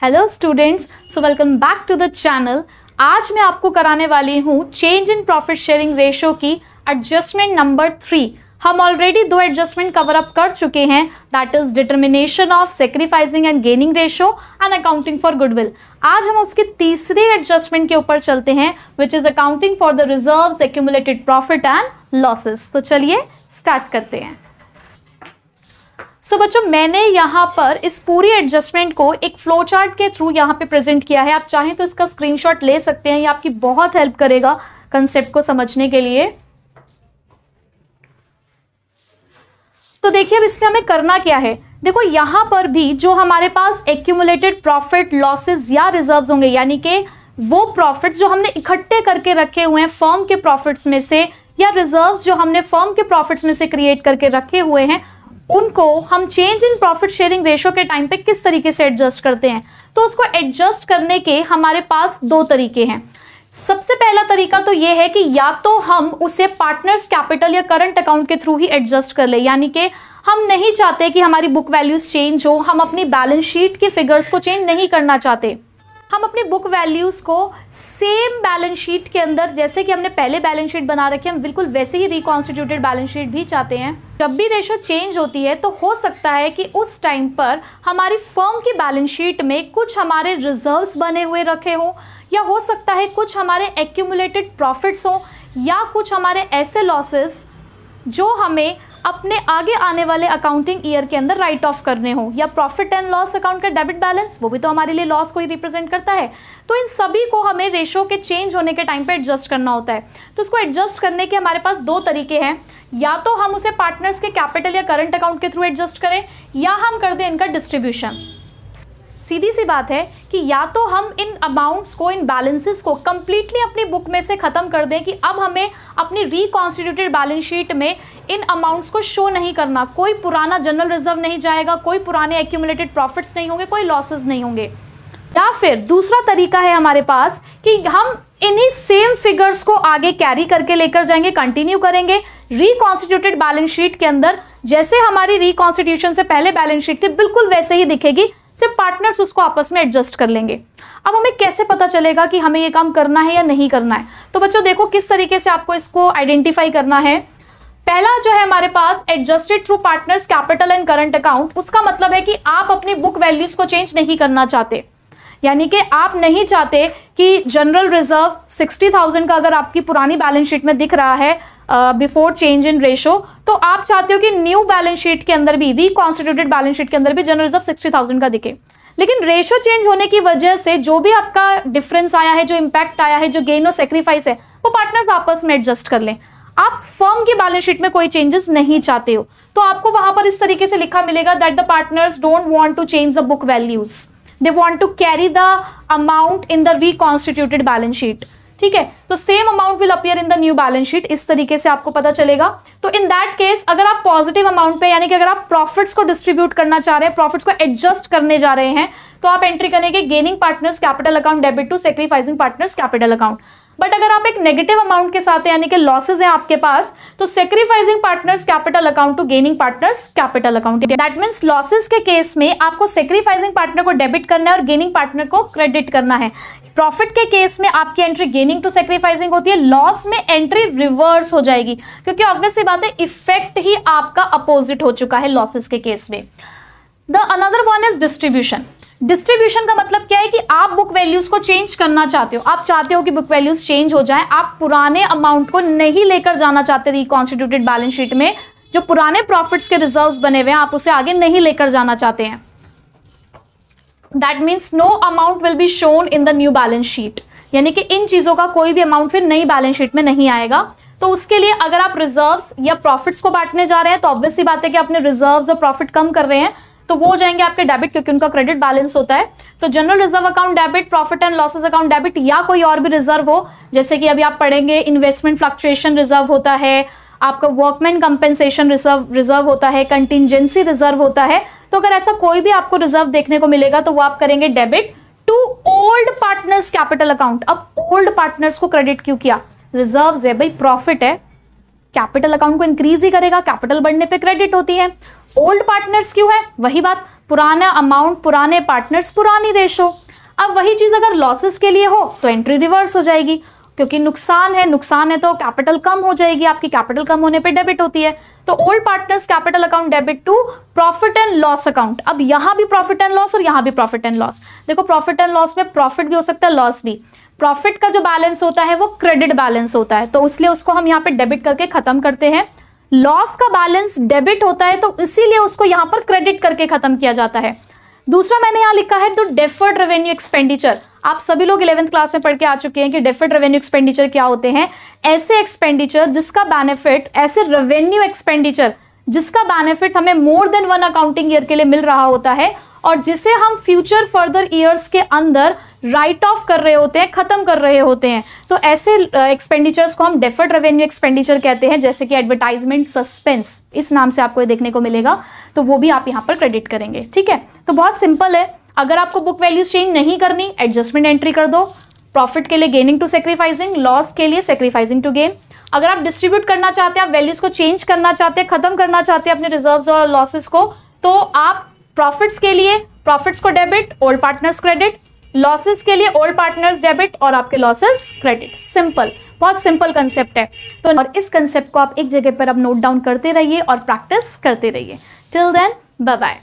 Hello students, so welcome back to the channel. आज मैं आपको कराने वाली हूँ change in profit sharing ratio की एडजस्टमेंट नंबर 3। हम ऑलरेडी 2 एडजस्टमेंट कवर अप कर चुके हैं, that is determination of sacrificing and gaining ratio and accounting for goodwill. आज हम उसकी तीसरी एडजस्टमेंट के ऊपर चलते हैं, which is accounting for the reserves, accumulated profit and losses. तो चलिए स्टार्ट करते हैं। बच्चों, मैंने यहाँ पर इस पूरी एडजस्टमेंट को एक फ्लो चार्ट के थ्रू यहाँ पे प्रेजेंट किया है। आप चाहें तो इसका स्क्रीनशॉट ले सकते हैं, ये आपकी बहुत हेल्प करेगा कंसेप्ट को समझने के लिए। तो देखिए अब इसमें हमें करना क्या है। देखो यहाँ पर भी जो हमारे पास एक्यूमुलेटेड प्रॉफिट, लॉसेस या रिजर्व्स होंगे, यानी कि वो प्रॉफिट्स जो हमने इकट्ठे करके रखे हुए हैं फर्म के प्रॉफिट्स में से, या रिजर्व्स जो हमने फर्म के प्रॉफिट्स में से क्रिएट करके रखे हुए हैं, उनको हम change in profit sharing ratio के टाइम पे किस तरीके से एडजस्ट करते हैं। तो उसको एडजस्ट करने के हमारे पास 2 तरीके हैं। सबसे पहला तरीका तो ये है कि या तो हम उसे पार्टनर्स कैपिटल या करंट अकाउंट के थ्रू ही एडजस्ट कर ले, यानी कि हम नहीं चाहते कि हमारी बुक वैल्यूज चेंज हो, हम अपनी बैलेंस शीट के फिगर्स को चेंज नहीं करना चाहते। हम अपनी बुक वैल्यूज़ को सेम बैलेंस शीट के अंदर, जैसे कि हमने पहले बैलेंस शीट बना रखी है, हम बिल्कुल वैसे ही रिकॉन्स्टिट्यूटेड बैलेंस शीट भी चाहते हैं। जब भी रेशो चेंज होती है तो हो सकता है कि उस टाइम पर हमारी फर्म की बैलेंस शीट में कुछ हमारे रिजर्व्स बने हुए रखे हों, या हो सकता है कुछ हमारे एक्यूमुलेटेड प्रॉफिट्स हों, या कुछ हमारे ऐसे लॉसेस जो हमें अपने आगे आने वाले अकाउंटिंग ईयर के अंदर राइट ऑफ करने हो, या प्रॉफिट एंड लॉस अकाउंट का डेबिट बैलेंस, वो भी तो हमारे लिए लॉस को ही रिप्रेजेंट करता है। तो इन सभी को हमें रेशो के चेंज होने के टाइम पे एडजस्ट करना होता है। तो इसको एडजस्ट करने के हमारे पास 2 तरीके हैं, या तो हम उसे पार्टनर्स के कैपिटल या करंट अकाउंट के थ्रू एडजस्ट करें, या हम कर दें इनका डिस्ट्रीब्यूशन। सीधी सी बात है कि या तो हम इन अमाउंट्स को, इन बैलेंसेस को कंप्लीटली अपनी बुक में से ख़त्म कर दें कि अब हमें अपनी रिकॉन्स्टिट्यूटेड बैलेंस शीट में इन अमाउंट्स को शो नहीं करना, कोई पुराना जनरल रिजर्व नहीं जाएगा, कोई पुराने एक्यूमुलेटेड प्रॉफिट्स नहीं होंगे, कोई लॉसेस नहीं होंगे। या फिर दूसरा तरीका है हमारे पास कि हम इन्हीं सेम फिगर्स को आगे कैरी करके लेकर जाएंगे, कंटिन्यू करेंगे रिकॉन्स्टिट्यूटेड बैलेंस शीट के अंदर। जैसे हमारी रिकॉन्स्टिट्यूशन से पहले बैलेंस शीट थी, बिल्कुल वैसे ही दिखेगी, सिर्फ पार्टनर्स उसको आपस में एडजस्ट कर लेंगे। अब हमें कैसे पता चलेगा कि हमें ये काम करना है या नहीं करना है? तो बच्चों देखो किस तरीके से आपको इसको आइडेंटिफाई करना है। पहला जो है हमारे पास adjusted through partners capital and current account, उसका मतलब है कि आप अपनी बुक वैल्यूज को चेंज नहीं करना चाहते, यानी कि आप नहीं चाहते कि जनरल रिजर्व 60,000 का अगर आपकी पुरानी बैलेंस शीट में दिख रहा है बिफोर चेंज इन रेशो, तो आप चाहते हो कि न्यू बैलेंस शीट के अंदर भी, रिकॉन्स्टिट्यूटेड बैलेंस शीट के अंदर भी जनरल रिजर्व 60,000 का दिखे। लेकिन रेशो चेंज होने की वजह से जो भी आपका डिफरेंस आया है, जो इम्पैक्ट आया है, जो गेन और सेक्रीफाइस है, वो पार्टनर्स आपस में एडजस्ट कर लें। आप फर्म की बैलेंस शीट में कोई चेंजेस नहीं चाहते हो, तो आपको वहां पर इस तरीके से लिखा मिलेगा that the partners don't want to change the book values, they want to carry the amount in the reconstituted balance sheet. ठीक है, तो same amount will appear in the new balance sheet, इस तरीके से आपको पता चलेगा। तो इन दैट केस अगर आप पॉजिटिव अमाउंट पे, यानी कि अगर आप प्रॉफिट्स को डिस्ट्रीब्यूट करना चाह रहे हैं, प्रॉफिट्स को एडजस्ट करने जा रहे हैं, तो आप एंट्री करेंगे gaining partners capital account debit to sacrificing partners capital account. But अगर आप एक नेगेटिव अमाउंट के साथ, यानी कि लॉसेज है आपके पास, तो sacrificing partners capital account to gaining partners capital account. That means losses के केस में आपको सेक्रीफाइसिंग पार्टनर को डेबिट करना है और गेनिंग पार्टनर को क्रेडिट करना है। प्रॉफिट के केस में आपकी एंट्री गेनिंग टू सेक्रीफाइसिंग होती है, लॉस में एंट्री रिवर्स हो जाएगी, क्योंकि ऑब्वियस सी बात है इफेक्ट ही आपका अपोजिट हो चुका है लॉसेस के केस में। The another one is distribution. Distribution का मतलब क्या है कि आप बुक वैल्यूज को चेंज करना चाहते हो, आप चाहते हो कि बुक वैल्यूज चेंज हो जाए, आप पुराने अमाउंट को नहीं लेकर जाना चाहते रिकॉन्स्टिट्यूटेड बैलेंस शीट में, जो पुराने प्रॉफिट्स के रिजर्व्स बने हुए हैं आप उसे आगे नहीं लेकर जाना चाहते हैं। That means no amount will be shown in the new balance sheet, यानी कि इन चीजों का कोई भी अमाउंट फिर नई बैलेंस शीट में नहीं आएगा। तो उसके लिए अगर आप रिजर्व्स या प्रॉफिट्स को बांटने जा रहे हैं, तो ऑब्वियस सी बात है कि अपने रिजर्व्स और प्रॉफिट कम कर रहे हैं, तो वो हो जाएंगे आपके डेबिट, क्योंकि उनका क्रेडिट बैलेंस होता है। तो general reserve account debit, profit and losses account debit, या कोई और भी रिजर्व हो, जैसे कि अभी आप पढ़ेंगे इन्वेस्टमेंट फ्लक्चुएशन रिजर्व होता है, आपका वर्कमैन कंपेंसेशन रिजर्व होता है, कंटिंजेंसी रिजर्व होता है। तो अगर ऐसा कोई भी आपको रिजर्व देखने को मिलेगा तो वो आप करेंगे debit to old partners capital account. अब ओल्ड पार्टनर्स को क्रेडिट क्यों किया? रिजर्व्स है भाई, प्रॉफिट है, कैपिटल अकाउंट को इंक्रीज ही करेगा, कैपिटल बढ़ने पे क्रेडिट होती है। ओल्ड पार्टनर्स क्यों है? वही बात, पुराना अमाउंट, पुराने पार्टनर्स, पुरानी रेशो। अब वही चीज़ अगर लॉसेस के लिए हो तो एंट्री रिवर्स हो जाएगी, क्योंकि नुकसान है तो कैपिटल कम हो जाएगी, आपकी कैपिटल कम होने पे डेबिट होती है। तो old partners capital account debit to profit and loss account. अब यहां भी प्रॉफिट एंड लॉस और यहां भी प्रॉफिट एंड लॉस। देखो प्रॉफिट एंड लॉस में प्रॉफिट भी हो सकता है, लॉस भी। प्रॉफिट का जो बैलेंस होता है वो क्रेडिट बैलेंस होता है, तो इसलिए उसको हम यहाँ पे डेबिट करके खत्म करते हैं। लॉस का बैलेंस डेबिट होता है, तो इसीलिए उसको यहाँ पर क्रेडिट करके खत्म किया जाता है। दूसरा मैंने यहाँ लिखा है तो डेफर्ड रेवेन्यू एक्सपेंडिचर। आप सभी लोग 11th क्लास में पढ़ के आ चुके हैं कि डेफर्ड रेवेन्यू एक्सपेंडिचर क्या होते हैं। ऐसे एक्सपेंडिचर जिसका बेनिफिट, ऐसे रेवेन्यू एक्सपेंडिचर जिसका बेनिफिट हमें मोर देन 1 अकाउंटिंग ईयर के लिए मिल रहा होता है और जिसे हम फ्यूचर फर्दर ईयर्स के अंदर राइट ऑफ कर रहे होते हैं, खत्म कर रहे होते हैं। तो ऐसे एक्सपेंडिचर्स को हम डेफर्ड रेवेन्यू एक्सपेंडिचर कहते हैं, जैसे कि एडवर्टाइजमेंट, सस्पेंस, इस नाम से आपको ये देखने को मिलेगा। तो वो भी आप यहाँ पर क्रेडिट करेंगे। ठीक है, तो बहुत सिंपल है। अगर आपको बुक वैल्यूज चेंज नहीं करनी, एडजस्टमेंट एंट्री कर दो। प्रॉफिट के लिए गेनिंग टू सेक्रीफाइसिंग, लॉस के लिए सेक्रीफाइसिंग टू गेन। अगर आप डिस्ट्रीब्यूट करना चाहते हैं, आप वैल्यूज को चेंज करना चाहते हैं, खत्म करना चाहते हैं अपने रिजर्व्स और लॉसेस को, तो आप प्रॉफिट्स के लिए प्रॉफिट्स को debit, old partners credit, losses के लिए ओल्ड पार्टनर्स डेबिट और आपके लॉसेस क्रेडिट। सिंपल, बहुत सिंपल कंसेप्ट है। तो और इस कंसेप्ट को आप एक जगह पर अब नोट डाउन करते रहिए और प्रैक्टिस करते रहिए। Till then, bye bye.